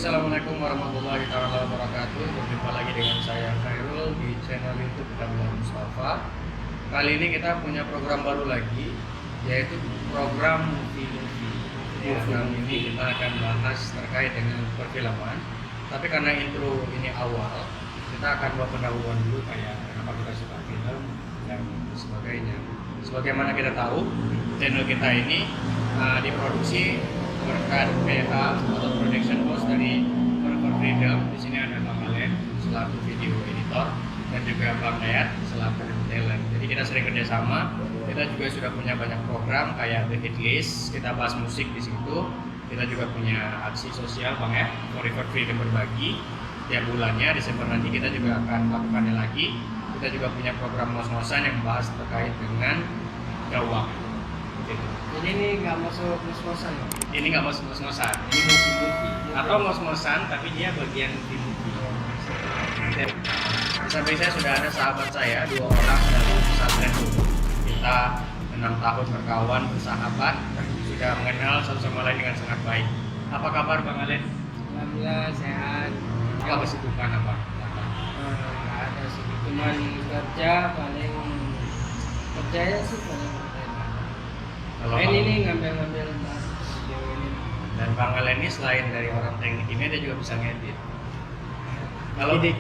Assalamualaikum warahmatullahi wabarakatuh. Berjumpa lagi dengan saya Khairul di channel YouTube Kamil Mustafa. Kali ini kita punya program baru lagi, yaitu program Movie. Program ini kita akan bahas terkait dengan perfilman. Tapi karena intro ini awal, kita akan buat pendahuluan dulu kayak kenapa kita suka film dan sebagainya. Sebagaimana kita tahu, channel kita ini diproduksi berkat PH atau production house dari Forever Freedom. Di sini ada Bang Alen selaku video editor dan juga Bang Dayat selaku talent. Jadi kita sering kerjasama. Kita juga sudah punya banyak program kayak The Hit List, kita bahas musik di situ. Kita juga punya aksi sosial Bang ya, Forever Freedom berbagi tiap bulannya. Desember nanti kita juga akan melakukannya lagi. Kita juga punya program ngos-ngosan yang membahas terkait dengan gawang. Gitu. Jadi ini nggak masuk ngos-ngosan ya? Ini nggak masuk ngos-ngosan, ini movie atau ngos-ngosan tapi dia bagian movie. Sampai saya sudah ada sahabat saya 2 orang dari pesantren dulu. Kita 6 tahun berkawan bersahabat dan sudah mengenal satu sama lain dengan sangat baik. Apa kabar Bang Alen? Alhamdulillah sehat. Apa kesibukan apa? Nggak ada sih, cuman kerja paling kerjanya sih paling Kalau main Bang- ini ngambil video ini. Dan Bang Alen ini selain dari orang teknik ini dia juga bisa ngedit. Kalau Ngedit.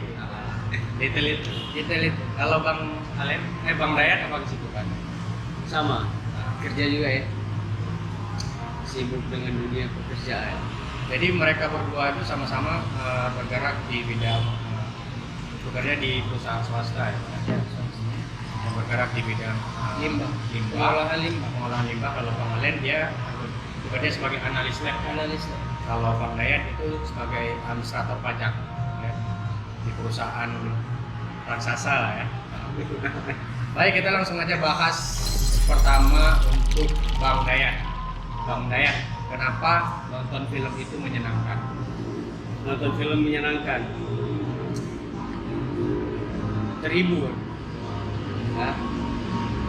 detail itu. Detail itu Kalau Bang Alen, Bang Dayat apa kesibukan? Sama, kerja juga ya, sibuk dengan dunia pekerjaan. Jadi mereka berdua itu sama-sama bergerak di bidang bekerja di perusahaan swasta ya. Yang bergerak di bidang Limbah. limbah, pengolahan limbah. Kalau Bang Alen dia bekerja sebagai analis lab. analis. Kalau Bang Dayat itu sebagai administrator pajak ya, di perusahaan raksasa lah ya. Baik, kita langsung aja bahas pertama untuk Bang Dayat. Bang Dayat, kenapa nonton film itu menyenangkan? Nonton film menyenangkan, terhibur, ya,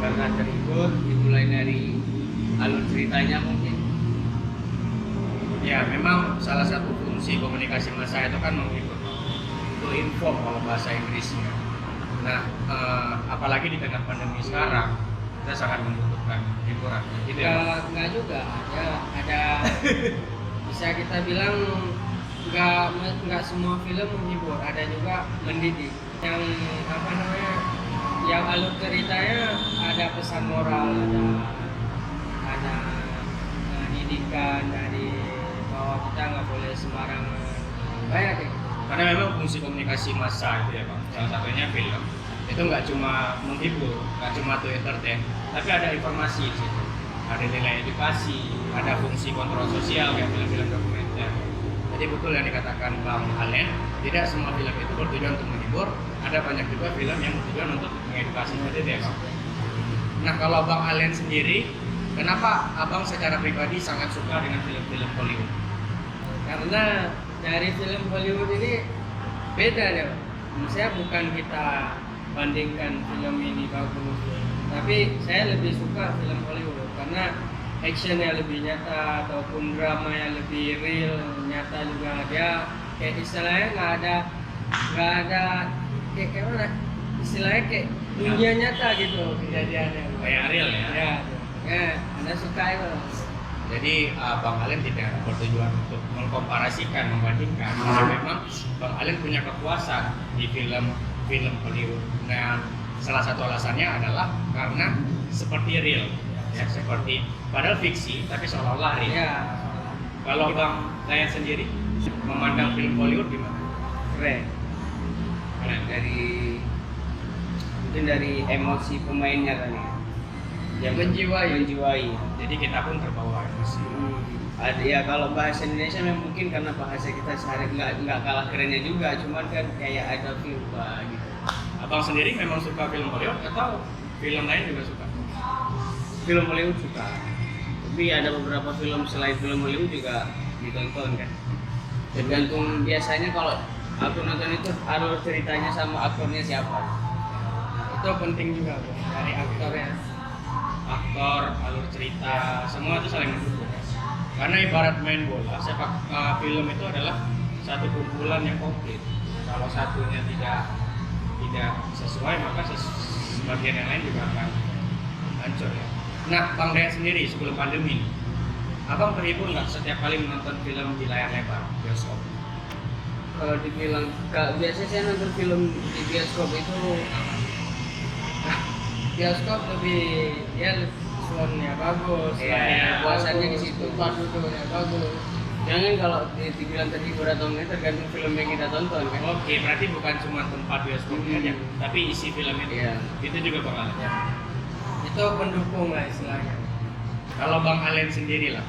karena terhibur dimulai dari alur ceritanya mungkin. Ya, memang salah satu fungsi komunikasi massa itu kan menghibur, itu inform kalau bahasa Inggrisnya. Nah, apalagi di tengah pandemi sekarang, kita sangat membutuhkan hiburan. Gitu ya. Nggak juga, ada bisa kita bilang nggak semua film menghibur, ada juga mendidik. Yang apa namanya, yang alur ceritanya ada pesan moral, ada didikan dari bahwa kita nggak boleh sembarangan. Banyak ya. Karena memang fungsi komunikasi massa itu ya Bang. Salah satunya film. Itu nggak cuma menghibur, nggak cuma to entertain, tapi ada informasi di situ. Ada nilai edukasi, ada fungsi kontrol sosial kayak film-film dokumenter. Jadi betul yang dikatakan Bang Alen, tidak semua film itu bertujuan untuk menghibur, ada banyak juga film yang bertujuan untuk mengedukasi seperti itu ya Bang. Nah kalau Bang Alen sendiri, kenapa Abang secara pribadi sangat suka dengan film-film Hollywood? Karena dari film Hollywood ini beda deh. Saya bukan kita bandingkan film ini bagus, tapi saya lebih suka film Hollywood karena actionnya lebih nyata ataupun drama yang lebih real, nyata juga. Dia kayak istilahnya nggak ada kayak mana, istilahnya kayak dunia nyata gitu kejadiannya. Kayak real ya? Ya, Anda suka itu. Jadi Bang Alen tidak bertujuan untuk mengkomparasikan, membandingkan. Tapi memang Bang Alen punya kepuasan di film Hollywood. Nah, salah satu alasannya adalah karena seperti real, ya, seperti padahal fiksi tapi seolah-olah real. Ya, Kalau Bang Dayat sendiri memandang film Hollywood gimana? Keren. Keren. Mungkin dari emosi pemainnya kan ya, yang menjiwai. Jadi kita pun terbawa emosi. Ada ya, kalau bahasa Indonesia memang mungkin karena bahasa kita sehari nggak kalah kerennya juga, cuman kan kayak ada feel gitu. Abang sendiri memang suka film Hollywood atau film lain juga suka? Film Hollywood suka, tapi ada beberapa film selain film Hollywood juga ditonton kan. Tergantung, biasanya kalau aku nonton itu alur ceritanya sama aktornya siapa. itu penting juga Bro, dari aktornya. Aktor, alur cerita, semua itu saling mendukung. Karena ibarat main bola, film itu adalah satu kumpulan yang komplit. Kalau satunya tidak sesuai, maka sebagian yang lain juga akan hancur ya. Nah, Bang Dayat sendiri sebelum pandemi, Abang terhibur nggak setiap kali menonton film di layar lebar bioskop? Kalau dibilang biasanya saya nonton film di bioskop itu Bioskop lebih ya soundnya bagus, Iya, puasannya di bagus. situ, tempat duduknya bagus. jangan kalau dibilang terhibur atau enggak tergantung film yang kita tonton kan. Oke, berarti bukan cuma tempat bioskopnya aja, tapi isi film itu. Iya. Itu juga Bang Alen. Ya. Itu pendukung lah istilahnya. Kalau Bang Alen sendiri lah,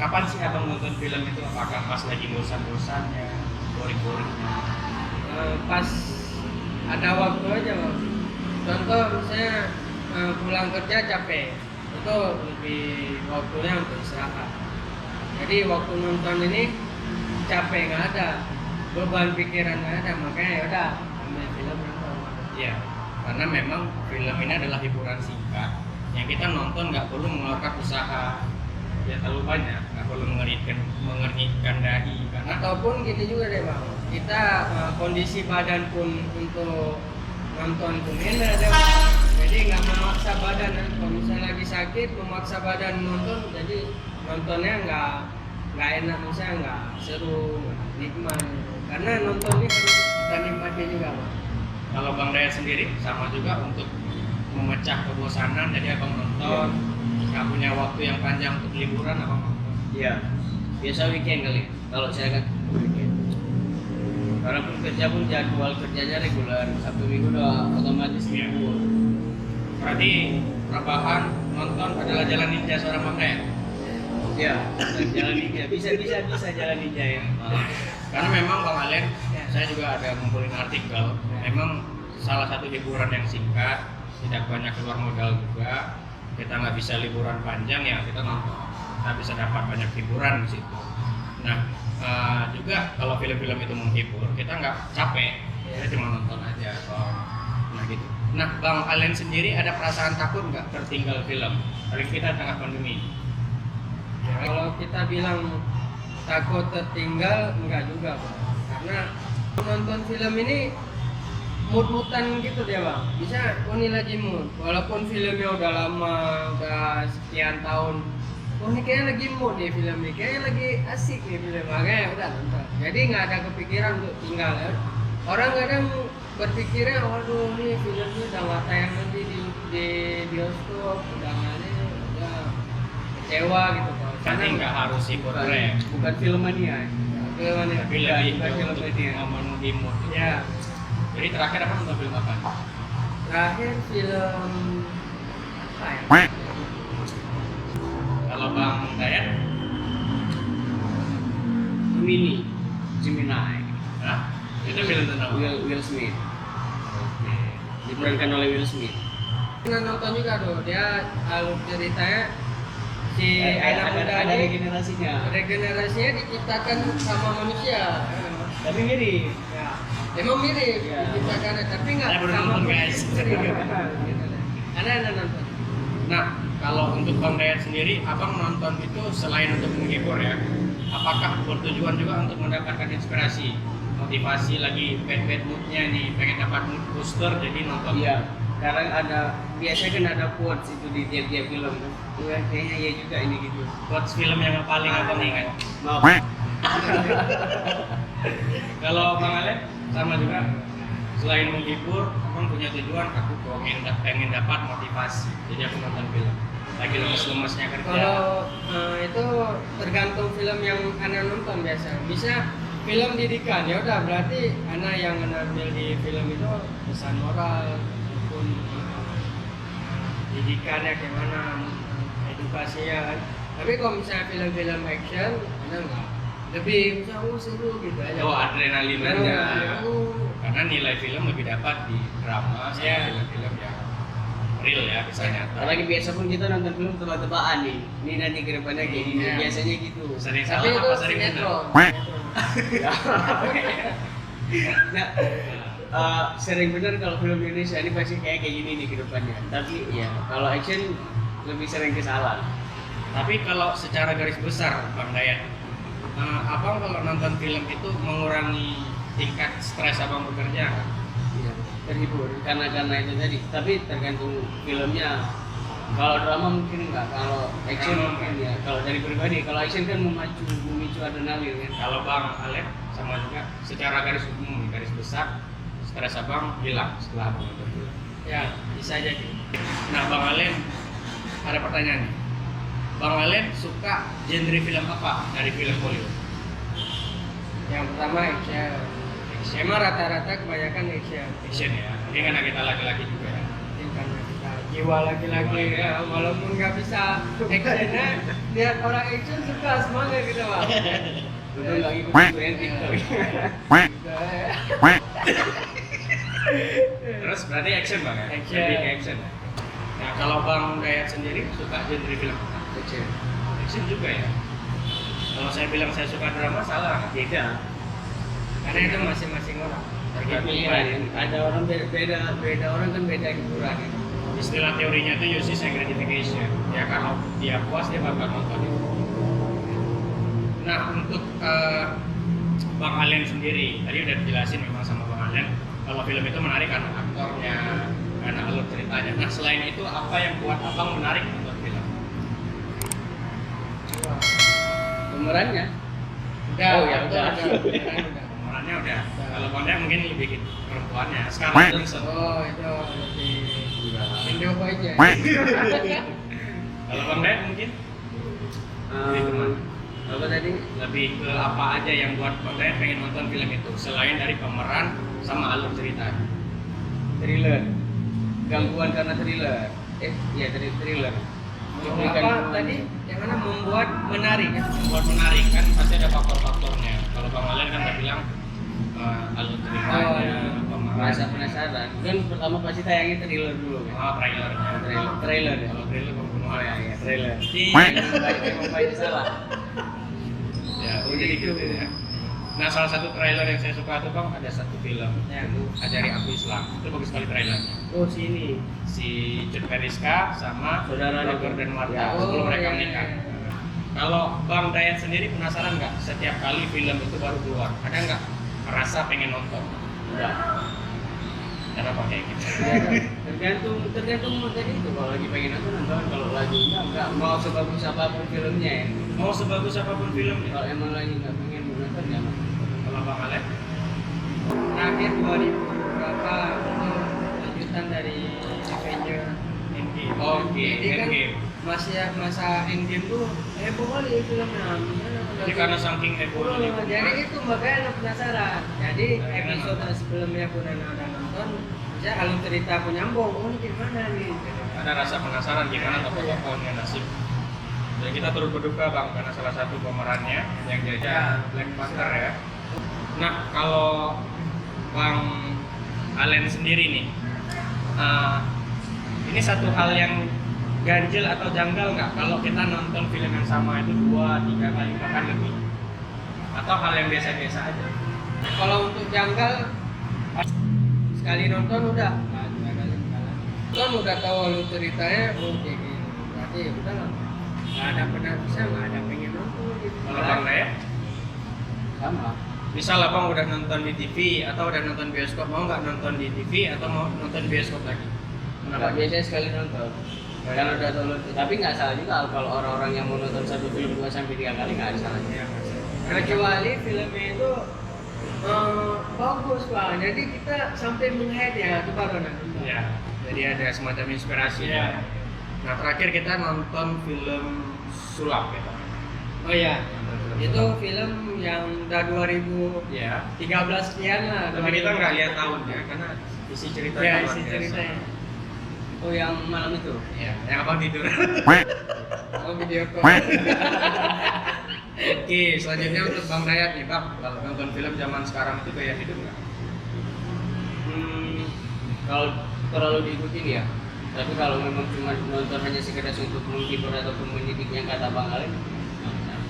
kapan sih Abang nonton film itu? Apakah pas lagi bosan-bosannya, boring-boringnya? Pas ada waktu aja Bang. Contoh misalnya pulang kerja capek, itu lebih waktunya untuk istirahat. Jadi waktu nonton ini capek nggak ada, beban pikiran nggak ada, makanya ya udah ambil film nonton. Iya, karena memang film ini adalah hiburan singkat yang kita nonton nggak perlu mengeluarkan usaha ya terlalu banyak, nggak perlu mengernyitkan dahi karena Ataupun gini juga deh Bang, kita kondisi badan pun untuk nonton pun enak deh Bang. Jadi nggak memaksa badan, kalau misalnya lagi sakit memaksa badan nonton, jadi nontonnya nggak enak, misalnya nggak seru, nggak nikmat. Karena nonton ini harus kita nikmati juga Bang. kalau Bang Dayat sendiri sama juga untuk memecah kebosanan, jadi Abang nonton nggak punya waktu yang panjang untuk liburan Abang nonton. Iya. Biasa weekend kali. Kalau saya kan weekend. Karena pun kerja pun jadwal kerjanya reguler. Sabtu Minggu udah otomatis Iya. libur. Berarti rebahan nonton adalah jalan ninja seorang Bang Dayat. Iya. Dan jalan ninja. Bisa jalan ninja ya. Karena memang Bang Alen, saya juga ada ngumpulin artikel. Memang salah satu hiburan yang singkat, tidak banyak keluar modal juga. Kita nggak bisa liburan panjang ya kita nonton. Kita bisa dapat banyak hiburan di situ. Nah, juga kalau film-film itu menghibur, kita nggak capek. Kita cuma nonton aja. Nah gitu. Nah, Bang Alen sendiri ada perasaan takut nggak tertinggal film? Apalagi kita tengah pandemi. Kalau kita bilang takut tertinggal, enggak juga Bang. Karena nonton film ini mood-moodan gitu dia Bang. Bisa ini lagi mood, walaupun filmnya udah lama, udah sekian tahun. Ini kayaknya lagi mood nih film ini, kayaknya lagi asik nih film, makanya udah nonton. Jadi nggak ada kepikiran untuk tinggal ya. Orang kadang berpikirnya, waduh ini filmnya udah nggak tayang nanti di bioskop, udah nggak ada, udah kecewa gitu Bang. Jadi nggak harus hiburan. Bukan film mania. Filmnya Tapi lebih bukan ke film untuk media. memenuhi mood. ya. Jadi terakhir apa nonton film apa? Terakhir film apa ya? Kalau Bang Dayat, Gemini. nah, itu film tentang apa? Will Smith. Diperankan oleh Will Smith. Pernah nonton juga tuh, dia alur ceritanya si anak muda ada ini regenerasinya. regenerasinya diciptakan sama manusia. Tapi mirip. Ya. Emang mirip Ya. diciptakannya, tapi nggak Saya baru sama nonton, guys. Ada nonton. Nah, kalau untuk Bang Dayat sendiri, Abang nonton itu selain untuk menghibur ya, apakah bertujuan juga untuk mendapatkan inspirasi, motivasi lagi bad moodnya nih, pengen dapat mood booster jadi nonton? Iya. Sekarang biasanya kan ada quotes itu di tiap-tiap film. Wah, kayaknya iya juga ini gitu. Quotes film yang paling Abang ingat? Maaf. Kalau Bang Alen sama juga, selain menghibur, Abang punya tujuan, aku pengen dapat motivasi, jadi aku nonton film. Lagi lemes-lemesnya kerja. Kalau itu tergantung film yang anak nonton biasa. Bisa film didikan, ya udah berarti anak yang ambil di film itu pesan moral ataupun didikannya gimana, edukasinya kan. Tapi kalau misalnya film-film action, anak enggak. Lebih misalnya seru gitu aja. Oh, adrenalin aja. Adrenalin. Karena nilai film lebih dapat di drama sama Iya. film-film yang real ya, kisah nyata. Apalagi biasa pun kita nonton film tebak-tebakan nih. Ini nanti ke depannya kayak gini. Iya. Biasanya gitu. Sering Tapi salah itu apa sering benar? sinetron. Nah, sering benar kalau film Indonesia ini pasti kayak gini nih ke depannya. Tapi ya kalau action lebih sering ke salah. Tapi kalau secara garis besar Bang Dayat, abang kalau nonton film itu mengurangi tingkat stres abang bekerja nggak? Iya, terhibur karena itu tadi. Tapi tergantung filmnya. Kalau drama mungkin enggak, kalau action mungkin ya. Kalau dari pribadi, kalau action kan memicu adrenalin kan. Kalau bang Alek sama juga secara garis umum, garis besar stres abang hilang setelah abang nonton film. Ya, bisa jadi. Nah bang Alek ada pertanyaan nih. Bang Alek suka genre film apa dari film Hollywood? Yang pertama action. Emang rata-rata kebanyakan action. Action ya. Ini karena kita laki-laki juga ya. Mungkin karena kita jiwa laki-laki ya, walaupun nggak bisa actionnya, lihat orang action suka semangat gitu bang. Betul lagi kemudian TikTok. Terus berarti action bang ya? Action. Lebih ke action. Nah kalau bang Dayat sendiri suka genre film apa? Action. Action juga ya. Kalau saya bilang saya suka drama salah. Beda. Karena itu masing-masing orang. Tergantung Pilihan. Ada orang beda orang kan beda hiburan. istilah teorinya itu use and gratification. Ya kalau dia puas dia bakal nonton itu. Nah untuk Bang Alen sendiri tadi udah dijelasin memang sama Bang Alen kalau film itu menarik karena aktornya, karena alur ceritanya. Nah selain itu apa yang buat abang menarik nonton film? Pemerannya. Udah, Oh, ya, udah. Pemerannya udah. Kalau Bang Alen mungkin lebih perempuannya. Scarlett Johansson. Oh itu di Indo aja. Kalau Bang Alen mungkin lebih kemana? Apa tadi? Lebih ke apa aja yang buat Bang Alen pengen nonton film itu selain dari pemeran sama alur cerita? Thriller. Gangguan karena thriller. Iya thriller. Apa tadi? Yang mana membuat menarik ya? Buat menarik kan pasti ada faktor-faktornya. Kalau Bang Alen kan udah bilang alur ceritanya, Oh, iya. Merasa pemeran, penasaran. Kan pertama pasti tayangin trailer dulu kan. trailernya. Trailer ya. Kalau trailer pembunuhan. Oh ya, trailer. Iya. Emang banyak salah. Ya, jadi gitu ya. Nah, salah satu trailer yang saya suka tuh Bang ada satu film Ya. itu Ajari Aku Islam. Itu bagus sekali trailernya. Oh sini. Si Cut Periska sama Saudaranya. Roger dan Martha Ya. sebelum Oh, mereka iya, menikah. iya. Kalau Bang Dayat sendiri penasaran nggak setiap kali film itu baru keluar, ada nggak merasa pengen nonton? Udah. Kenapa kayak gitu? Tergantung tadi itu kalau lagi pengen nonton, kalau lagi enggak mau sebagus apapun filmnya ya. Mau sebagus apapun filmnya. Kalau emang lagi nggak pengen nonton ya nonton. Kalau Bang Alek, Terakhir 2000 berapa itu lanjutan dari Avenger Endgame. Oke, Jadi kan Endgame. masa Endgame tuh heboh kali filmnya. Jadi karena saking hebohnya. Jadi itu makanya anak penasaran. Jadi episode sebelumnya pun anak udah nonton, bisa kalau cerita pun nyambung, oh ini gimana nih? Ada rasa penasaran gimana tokoh-tokohnya nasib. Dan kita turut berduka Bang karena salah satu pemerannya yang jajah Black Panther ya. Nah kalau Bang Alen sendiri nih, ini satu hal yang ganjil atau janggal nggak kalau kita nonton film yang sama itu 2-3 kali bahkan lebih, atau hal yang biasa-biasa aja? Kalau untuk janggal sekali nonton udah, nonton udah tahu alur ceritanya, oh kayak gini. Berarti ya udah lah, nggak ada pernah bisa, nggak ada pengen nonton gitu. Kalau Bang Dayat, Sama. misal abang udah nonton di TV atau udah nonton bioskop, mau nggak nonton di TV atau mau nonton bioskop lagi? Nggak biasanya sekali nonton. Kalau udah tahu, tapi nggak salah juga kalau orang-orang yang mau nonton satu film 2-3 kali nggak ada salahnya. Kecuali filmnya itu bagus pak, jadi kita sampai menghead ya itu baru nonton. Ya, jadi ada semacam inspirasi. Iya. Nah terakhir kita nonton film Sulap ya. Oh iya, Nonton film itu Sulap. film yang udah 2013 Ya. sekian lah. Tapi kita nggak lihat tahunnya karena isi ceritanya. Ya luar isi biasa. ceritanya. Oh yang malam itu? Ya, yang abang tidur. Oh video call. Oke, selanjutnya untuk Bang Dayat nih Bang, kalau nonton film zaman sekarang itu gaya hidup nggak? Kalau terlalu diikutin ya. Tapi kalau memang cuma nonton hanya sekedar untuk menghibur ataupun mendidik yang kata Bang Alek,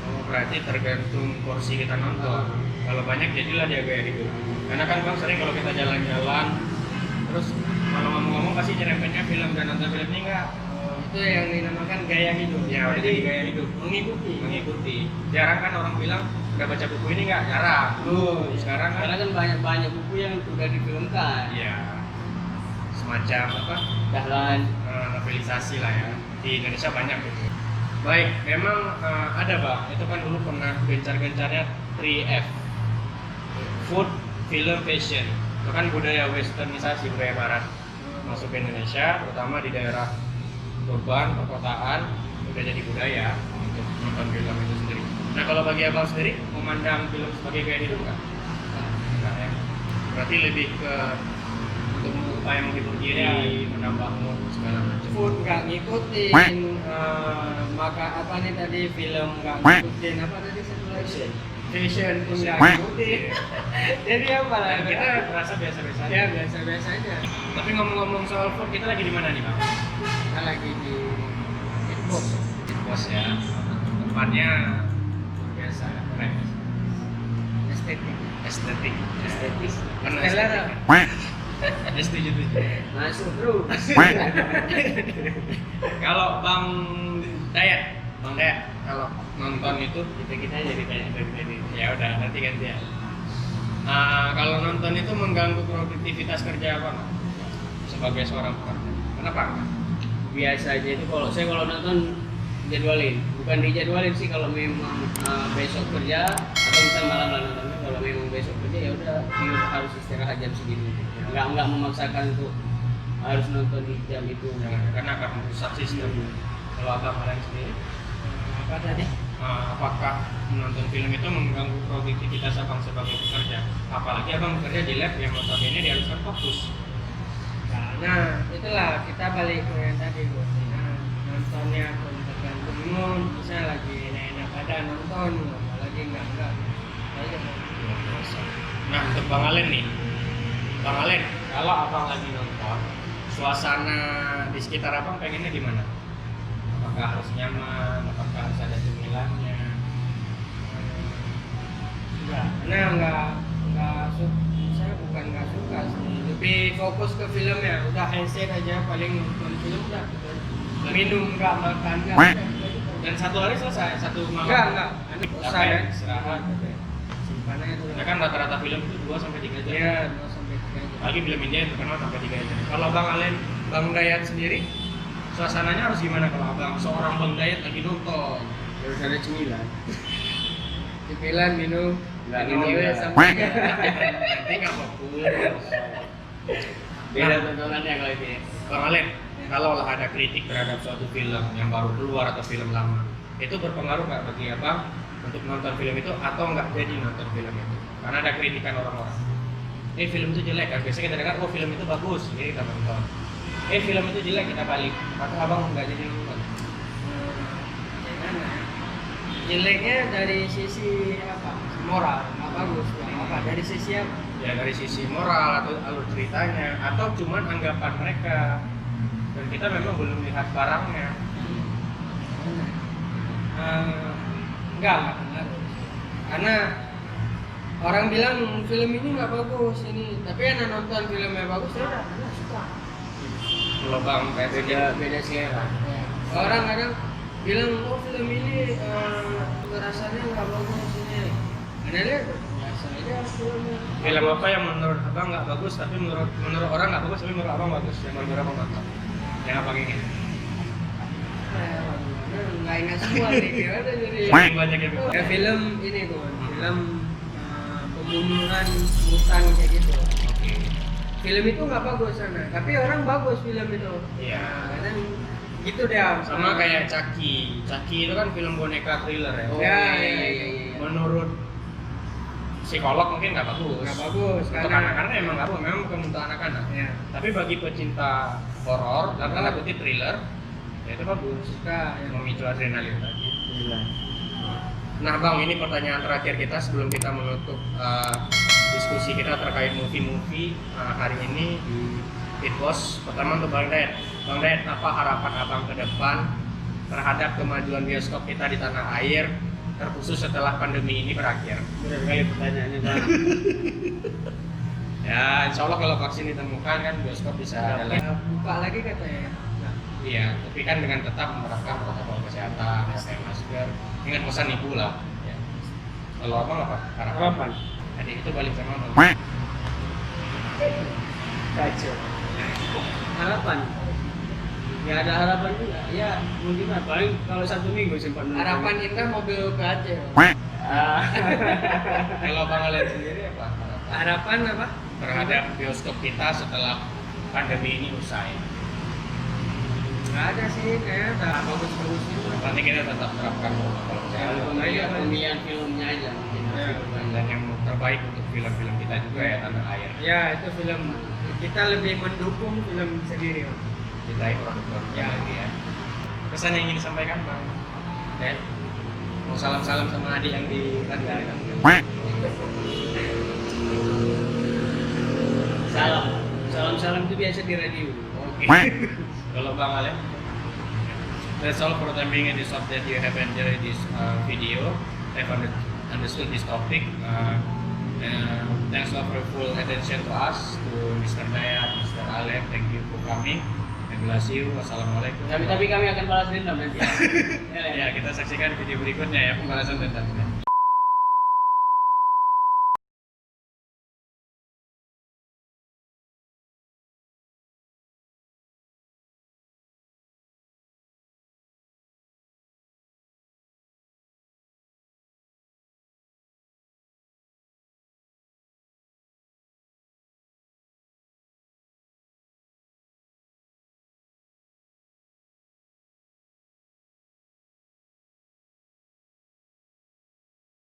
Oh, berarti tergantung porsi kita nonton. Kalau banyak jadilah dia gaya hidup. Karena kan Bang sering kalau kita jalan-jalan, terus kalau ngomong-ngomong pasti nyerempetnya film dan nonton film ini nggak? Itu yang dinamakan gaya hidup. Ya, udah jadi gaya hidup. Mengikuti. Mengikuti. Jarang kan orang bilang udah baca buku ini nggak? Jarang. Sekarang kan Karena kan banyak buku yang udah difilmkan. ya semacam apa? Dahlan. Novelisasi lah ya. Di Indonesia banyak gitu. Baik, memang ada Bang. Itu kan dulu pernah gencar-gencarnya 3F. Food, film, fashion. Itu kan budaya westernisasi, budaya barat masuk ke Indonesia, terutama di daerah urban, perkotaan, udah jadi budaya untuk nonton film itu sendiri. Nah kalau bagi abang sendiri, memandang film sebagai gaya hidup nggak? Nggak ya. Berarti lebih ke untuk upaya menghibur diri, menambah mood segala macam. Food nggak ngikutin, maka apa nih tadi film nggak ngikutin apa tadi satu lagi? Fashion pun nggak ngikutin. Jadi apa lah? Dan kita merasa biasa-biasa aja. Ya biasa-biasa aja. Tapi ngomong-ngomong soal food, kita lagi di mana nih Bang? Kita lagi di Hitbox. Bos ya. Tempatnya luar biasa, keren. Estetik. Estetik. Estetik. Karena Selera. estetik. S77. Masuk terus. Kalau Bang Dayat, kalau nonton itu kita jadi kayak dari ya udah nanti gantian. Kalau nonton itu mengganggu produktivitas kerja Bang sebagai seorang pekerja. Kenapa? Biasanya itu kalau nonton jadwalin, bukan dijadwalin sih kalau memang besok kerja atau misal malam lah nontonnya. Kalau memang besok kerja ya udah harus istirahat jam segini. Nggak memaksakan untuk harus nonton di jam itu. Karena akan merusak sistem. Kalau Abang kalian sendiri, Apa tadi? apakah menonton film itu mengganggu produktivitas Abang sebagai pekerja? Apalagi Abang bekerja di lab yang notabene diharuskan fokus. Nah, itulah kita balik ke yang tadi Bu. Nah, nontonnya pun tergantung mood, misalnya lagi enak-enak ada nonton, apalagi enggak. Aja. Nah untuk Bang Alen nih, Bang Alen, kalau Abang lagi nonton, suasana di sekitar Abang pengennya gimana? Apakah harus nyaman? Apakah harus ada cemilannya? Enggak suka. Saya bukan nggak suka sih, lebih fokus ke filmnya. Udah handset aja, paling nonton film udah. Minum nggak makan nggak. Dan satu hari selesai, satu malam? Enggak. Capek, istirahat. Simpan aja dulu. Ya kan rata-rata film itu 2-3 jam. Iya, 2-3 jam. Lagi film India yang terkenal sampai 3 jam. Kalau Bang Alen, Bang Dayat sendiri, suasananya harus gimana kalau Abang seorang Bang Dayat lagi nonton? Harus ada cemilan. Cemilan minum. Nggak minum minum aja juga. sampai Nanti nggak fokus. Beda tontonannya kalau itu ya. Bang Alen, kalau lah ada kritik terhadap suatu film yang baru keluar atau film lama, itu berpengaruh nggak bagi Abang untuk nonton film itu atau nggak jadi nonton film itu? Karena ada kritikan orang-orang. Film itu jelek kan? Biasanya kita dengar, oh film itu bagus, jadi kita nonton. Film itu jelek, kita balik. Maka Abang nggak jadi nonton. Gimana ya? Jeleknya dari sisi apa? Moral, nggak bagus. Apa? Dari sisi apa? Ya dari sisi moral atau alur ceritanya atau cuman anggapan mereka. Dan kita memang belum lihat barangnya. Enggak pengaruh. Karena orang bilang film ini nggak bagus ini, tapi anak nonton filmnya bagus ya udah, anak suka. Kalau Bang kayak Beda selera. Orang kadang bilang oh film ini rasanya nggak bagus ini. Anda lihat biasa aja filmnya. film apa yang menurut Abang nggak bagus tapi menurut orang nggak bagus tapi menurut Abang bagus yang menurut Abang nonton? Yang Abang ingin? Nggak ingat semua nih, gimana jadi? Saking banyak yang Ya film ini tuh, film pembunuhan hutan kayak gitu. Oke. Film itu nggak bagus sana, tapi orang bagus film itu. Iya. Kadang gitu dia. Sama kayak Chucky. Chucky itu kan film boneka thriller ya. Iya. Menurut psikolog mungkin nggak bagus. Nggak bagus Untuk anak-anak emang nggak bagus, memang bukan untuk anak-anak. Ya. Tapi bagi pecinta horor dan tanda kutip thriller, ya itu bagus. Suka ya. Memicu adrenalin tadi. Nah Bang, ini pertanyaan terakhir kita sebelum kita menutup diskusi kita terkait movie-movie hari ini di Hitbox. Pertama untuk Bang Dayat. Bang Dayat, apa harapan Abang ke depan terhadap kemajuan bioskop kita di tanah air, terkhusus setelah pandemi ini berakhir? Benar kali pertanyaannya Bang. Ya, insya Allah kalau vaksin ditemukan kan bioskop bisa ada lagi. Buka lagi katanya. Nah, Iya, tapi kan dengan tetap menerapkan protokol kesehatan, pakai masker, ingat pesan ibu lah. Ya. Kalau abang apa? Harapan. Adik itu balik sama abang. Kacau. Harapan. Ya ada harapan juga. Ya mungkin paling kalau 1 minggu sempat nonton. Harapan indah mobil ke Aceh. Ah. Kalau abang lihat sendiri apa? Harapan apa? Terhadap bioskop kita setelah pandemi ini usai. Nggak ada sih, kayaknya udah bagus-bagus juga. Nanti kita tetap terapkan protokol Kalau kesehatan. pemilihan filmnya aja mungkin. Ya. Dan yang terbaik untuk film-film kita juga ya tanah air. Ya itu film kita lebih mendukung film sendiri. Bang. Kita produk-produk Ya. lagi ya. Pesan yang ingin disampaikan bang. Dan mau salam-salam sama adik yang di Tanda. Salam itu biasa di radio. Oke. Kalau bang Alem. That's all for the time being. I just hope that you have enjoyed this video. Have understood this topic. Thanks a lot for full attention to us, to Mr. Dayat, Mr. Alem. Thank you for coming. God bless you. Wassalamualaikum. Tapi kami akan balas dendam nanti. Ya, kita saksikan video berikutnya ya pembalasan dendam.